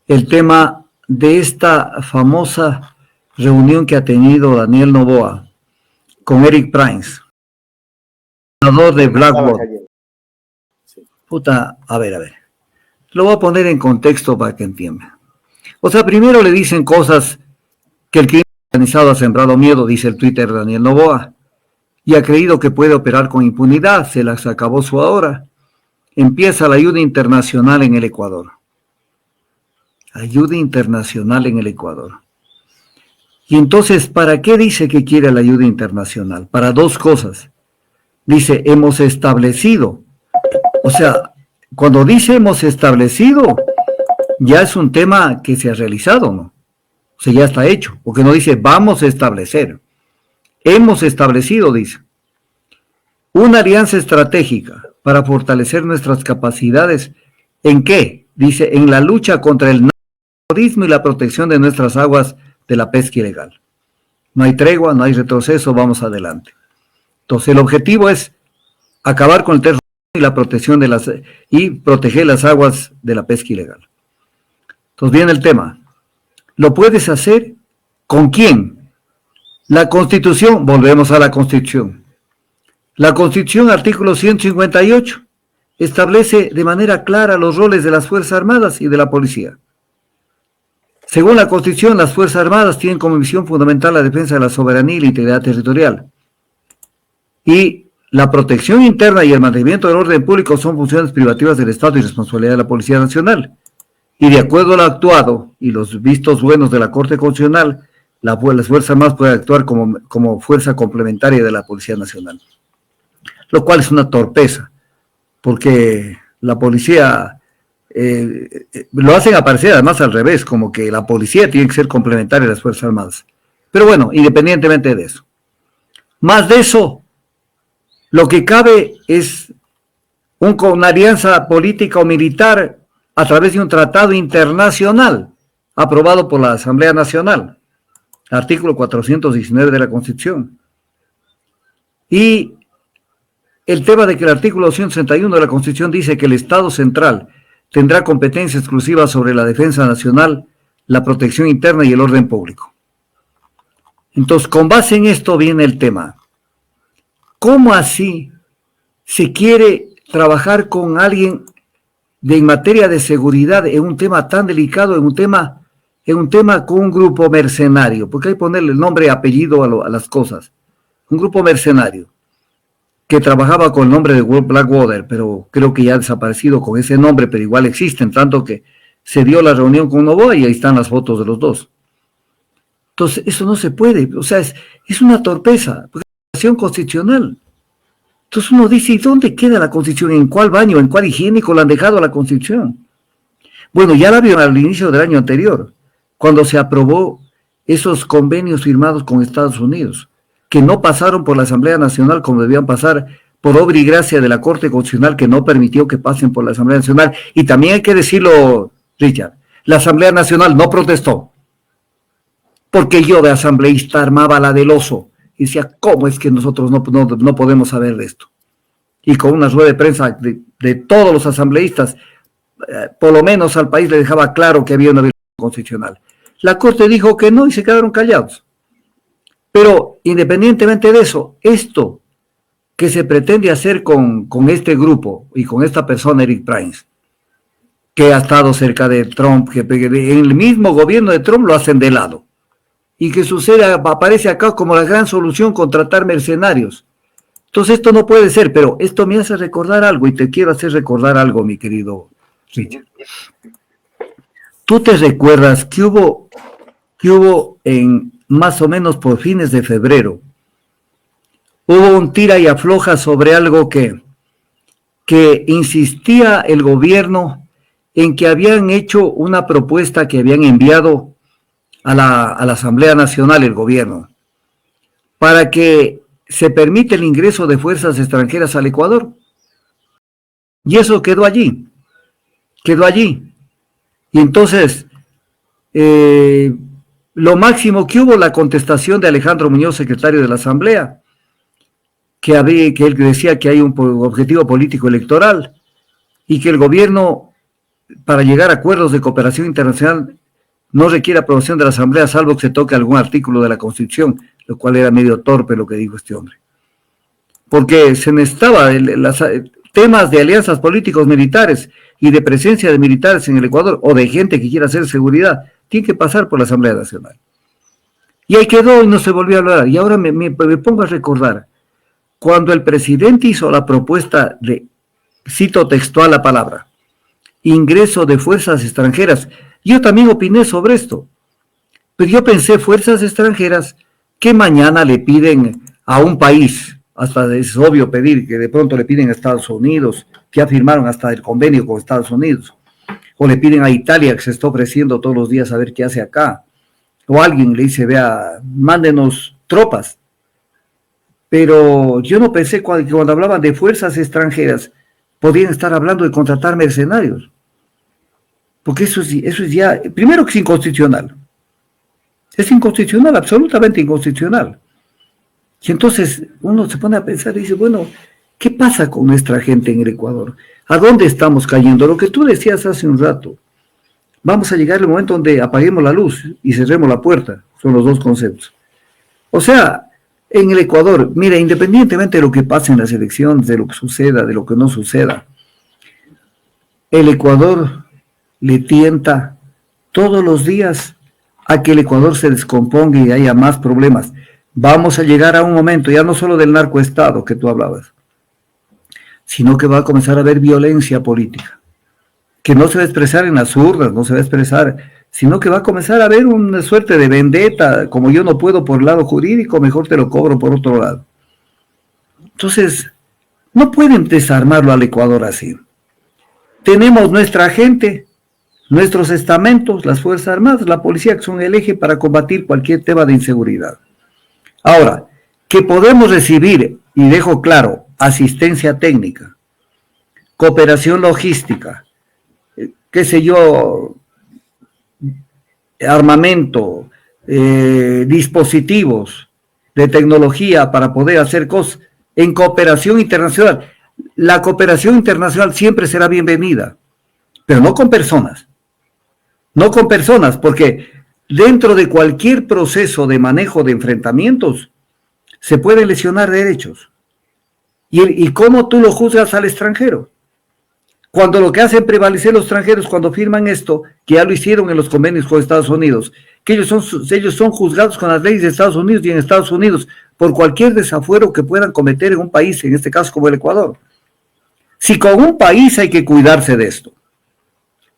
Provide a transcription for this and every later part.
el tema de esta famosa reunión que ha tenido Daniel Noboa con Eric Prince, fundador de Blackwater. Puta, a ver. Lo voy a poner en contexto para que entienda. O sea, primero le dicen cosas que el crimen organizado ha sembrado miedo, dice el Twitter de Daniel Noboa, y ha creído que puede operar con impunidad, se las acabó su hora. Empieza la ayuda internacional en el Ecuador. Ayuda internacional en el Ecuador. Y entonces, ¿para qué dice que quiere la ayuda internacional? Para dos cosas. Dice, hemos establecido. O sea, cuando dice hemos establecido, ya es un tema que se ha realizado, ¿no? O sea, ya está hecho. Porque no dice vamos a establecer. Hemos establecido, dice, una alianza estratégica para fortalecer nuestras capacidades. ¿En qué? Dice, en la lucha contra el terrorismo y la protección de nuestras aguas de la pesca ilegal. No hay tregua, no hay retroceso, vamos adelante. Entonces, el objetivo es acabar con el terrorismo y la protección de y proteger las aguas de la pesca ilegal. Entonces, viene el tema. ¿Lo puedes hacer? ¿Con quién? La Constitución, volvemos a la Constitución. La Constitución, artículo 158, establece de manera clara los roles de las Fuerzas Armadas y de la Policía. Según la Constitución, las Fuerzas Armadas tienen como misión fundamental la defensa de la soberanía y la integridad territorial. Y la protección interna y el mantenimiento del orden público son funciones privativas del Estado y responsabilidad de la Policía Nacional. Y de acuerdo a lo actuado y los vistos buenos de la Corte Constitucional, las Fuerzas Armadas pueden actuar como fuerza complementaria de la Policía Nacional. Lo cual es una torpeza, porque la policía lo hacen aparecer además al revés, como que la policía tiene que ser complementaria a las Fuerzas Armadas. Pero bueno, independientemente de eso. Más de eso, lo que cabe es una alianza política o militar a través de un tratado internacional aprobado por la Asamblea Nacional, artículo 419 de la Constitución. Y el tema de que el artículo 161 de la Constitución dice que el Estado central tendrá competencia exclusiva sobre la defensa nacional, la protección interna y el orden público. Entonces, con base en esto viene el tema. ¿Cómo así se quiere trabajar con alguien en materia de seguridad en un tema tan delicado, en un tema con un grupo mercenario? Porque hay que ponerle el nombre y apellido a las cosas. Un grupo mercenario que trabajaba con el nombre de Blackwater, pero creo que ya ha desaparecido con ese nombre, pero igual existen, tanto que se dio la reunión con Noboa y ahí están las fotos de los dos. Entonces, eso no se puede, o sea, es una torpeza, porque es una constitucional. Entonces uno dice, ¿y dónde queda la Constitución? ¿En cuál baño? ¿En cuál higiénico la han dejado a la Constitución? Bueno, ya la vieron al inicio del año anterior, cuando se aprobó esos convenios firmados con Estados Unidos, que no pasaron por la Asamblea Nacional como debían pasar, por obra y gracia de la Corte Constitucional, que no permitió que pasen por la Asamblea Nacional. Y también hay que decirlo, Richard, la Asamblea Nacional no protestó, porque yo de asambleísta armaba la del oso, y decía, ¿cómo es que nosotros no podemos saber de esto? Y con una rueda de prensa de todos los asambleístas, por lo menos al país le dejaba claro que había una violación constitucional. La Corte dijo que no y se quedaron callados. Pero independientemente de eso, esto que se pretende hacer con este grupo y con esta persona, Eric Prince, que ha estado cerca de Trump, que en el mismo gobierno de Trump lo hacen de lado, y que aparece acá como la gran solución, contratar mercenarios. Entonces esto no puede ser, pero esto me hace recordar algo, y te quiero hacer recordar algo, mi querido Richard. ¿Tú te recuerdas que hubo en más o menos por fines de febrero, hubo un tira y afloja sobre algo que insistía el gobierno en que habían hecho una propuesta que habían enviado a la Asamblea Nacional, el gobierno, para que se permita el ingreso de fuerzas extranjeras al Ecuador? Y eso quedó allí. Y entonces, lo máximo que hubo, la contestación de Alejandro Muñoz, secretario de la Asamblea, que él decía que hay un objetivo político electoral y que el gobierno para llegar a acuerdos de cooperación internacional no requiere aprobación de la Asamblea, salvo que se toque algún artículo de la Constitución, lo cual era medio torpe lo que dijo este hombre. Porque se necesitaba temas de alianzas políticos militares y de presencia de militares en el Ecuador, o de gente que quiera hacer seguridad, tiene que pasar por la Asamblea Nacional. Y ahí quedó y no se volvió a hablar. Y ahora me pongo a recordar, cuando el presidente hizo la propuesta de, cito textual la palabra, ingreso de fuerzas extranjeras, yo también opiné sobre esto, pero yo pensé fuerzas extranjeras que mañana le piden a un país, hasta es obvio pedir que de pronto le piden a Estados Unidos, que ya firmaron hasta el convenio con Estados Unidos, o le piden a Italia que se está ofreciendo todos los días a ver qué hace acá, o alguien le dice, vea, mándenos tropas. Pero yo no pensé cuando hablaban de fuerzas extranjeras, podían estar hablando de contratar mercenarios. Porque eso es ya, primero que es inconstitucional. Es inconstitucional, absolutamente inconstitucional. Y entonces uno se pone a pensar y dice, bueno, ¿qué pasa con nuestra gente en el Ecuador? ¿A dónde estamos cayendo? Lo que tú decías hace un rato. Vamos a llegar al momento donde apaguemos la luz y cerremos la puerta. Son los dos conceptos. O sea, en el Ecuador, mira, independientemente de lo que pase en las elecciones, de lo que suceda, de lo que no suceda, el Ecuador le tienta todos los días a que el Ecuador se descomponga y haya más problemas. Vamos a llegar a un momento, ya no solo del narcoestado que tú hablabas, sino que va a comenzar a haber violencia política, que no se va a expresar en las urnas, no se va a expresar, sino que va a comenzar a haber una suerte de vendetta, como yo no puedo por el lado jurídico, mejor te lo cobro por otro lado. Entonces, no pueden desarmarlo al Ecuador así. Tenemos nuestra gente, nuestros estamentos, las Fuerzas Armadas, la policía, que son el eje para combatir cualquier tema de inseguridad. Ahora, que podemos recibir, y dejo claro, asistencia técnica, cooperación logística, qué sé yo, armamento, dispositivos de tecnología para poder hacer cosas en cooperación internacional. La cooperación internacional siempre será bienvenida, pero no con personas. No con personas, porque dentro de cualquier proceso de manejo de enfrentamientos se pueden lesionar derechos. ¿Y cómo tú lo juzgas al extranjero? Cuando lo que hacen prevalecer los extranjeros cuando firman esto, que ya lo hicieron en los convenios con Estados Unidos, que ellos son juzgados con las leyes de Estados Unidos y en Estados Unidos por cualquier desafuero que puedan cometer en un país, en este caso como el Ecuador. Si con un país hay que cuidarse de esto,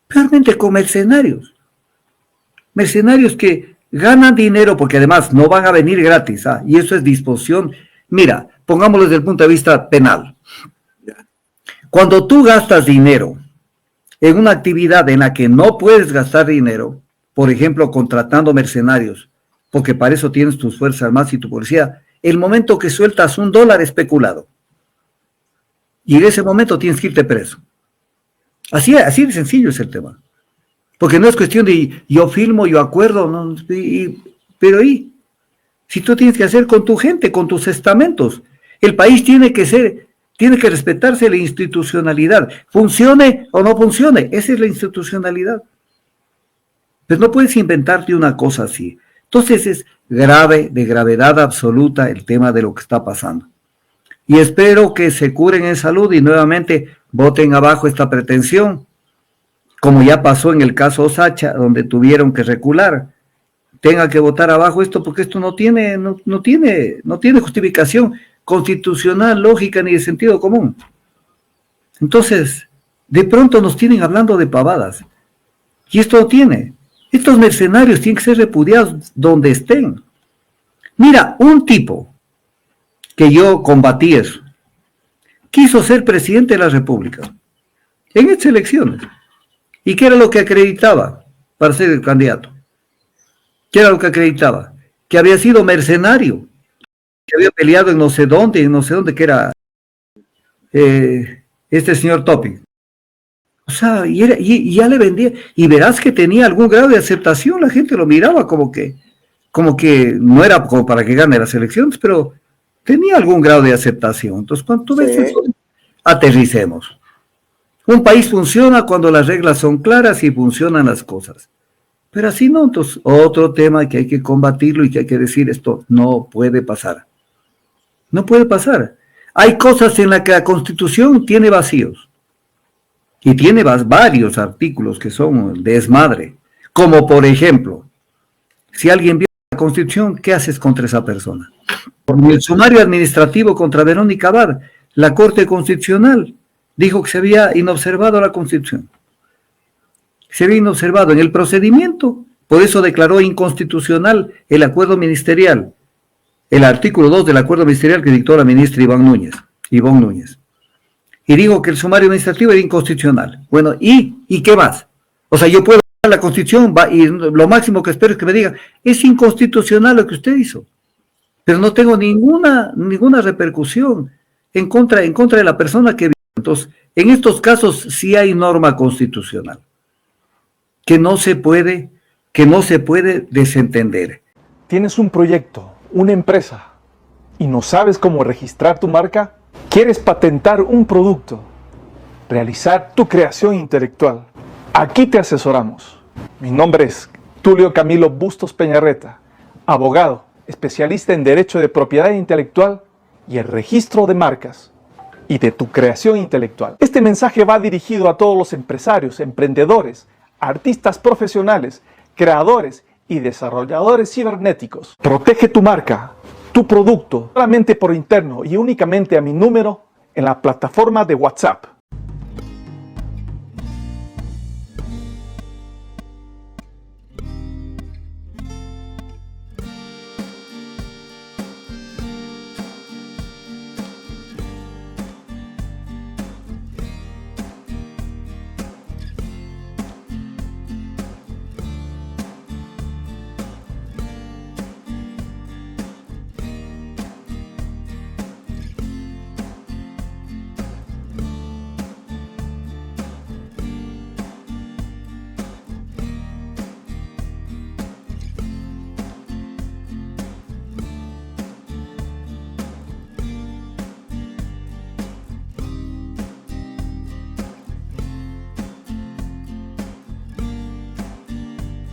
realmente con mercenarios que ganan dinero porque además no van a venir gratis, y eso es disposición. Mira, pongámoslo desde el punto de vista penal. Cuando tú gastas dinero en una actividad en la que no puedes gastar dinero, por ejemplo, contratando mercenarios, porque para eso tienes tus fuerzas armadas y tu policía, el momento que sueltas $1 especulado, y en ese momento tienes que irte preso. Así de sencillo es el tema. Porque no es cuestión de yo firmo, yo acuerdo, no, pero si tú tienes que hacer con tu gente, con tus estamentos, el país tiene que respetarse la institucionalidad, funcione o no funcione, esa es la institucionalidad. Pero no puedes inventarte una cosa así. Entonces es grave, de gravedad absoluta el tema de lo que está pasando. Y espero que se curen en salud y nuevamente voten abajo esta pretensión, como ya pasó en el caso Osacha, donde tuvieron que recular. Tenga que votar abajo esto porque esto no tiene justificación constitucional, lógica ni de sentido común. Entonces, de pronto nos tienen hablando de pavadas. Y esto no tiene. Estos mercenarios tienen que ser repudiados donde estén. Mira, un tipo que yo combatí eso, quiso ser presidente de la República en estas elecciones. ¿Y qué era lo que acreditaba para ser el candidato? ¿Qué era lo que acreditaba? Que había sido mercenario, que había peleado en no sé dónde, que era este señor Topping. O sea, y ya le vendía, y verás que tenía algún grado de aceptación, la gente lo miraba como que no era como para que gane las elecciones, pero tenía algún grado de aceptación. Entonces, cuando tú ves eso, aterricemos. Un país funciona cuando las reglas son claras y funcionan las cosas. Pero así no, entonces otro tema que hay que combatirlo y que hay que decir esto no puede pasar. No puede pasar. Hay cosas en las que la Constitución tiene vacíos y tiene varios artículos que son desmadre. Como por ejemplo, si alguien viola la Constitución, ¿qué haces contra esa persona? En el sumario administrativo contra Verónica Abad, la Corte Constitucional dijo que se había inobservado la Constitución. Se había inobservado en el procedimiento, por eso declaró inconstitucional el acuerdo ministerial, el artículo 2 del acuerdo ministerial que dictó la ministra Ivonne Núñez. Y dijo que el sumario administrativo era inconstitucional. Bueno, ¿y qué más? O sea, yo puedo ver la Constitución y lo máximo que espero es que me digan, es inconstitucional lo que usted hizo. Pero no tengo ninguna repercusión en contra de la persona que vive. Entonces, en estos casos sí hay norma constitucional que no se puede desentender. ¿Tienes un proyecto, una empresa y no sabes cómo registrar tu marca? ¿Quieres patentar un producto? ¿Realizar tu creación intelectual? Aquí te asesoramos. Mi nombre es Tulio Camilo Bustos Peñarreta, abogado, especialista en Derecho de Propiedad Intelectual y el registro de marcas y de tu creación intelectual. Este mensaje va dirigido a todos los empresarios, emprendedores, artistas profesionales, creadores y desarrolladores cibernéticos. Protege tu marca, tu producto, solamente por interno y únicamente a mi número en la plataforma de WhatsApp.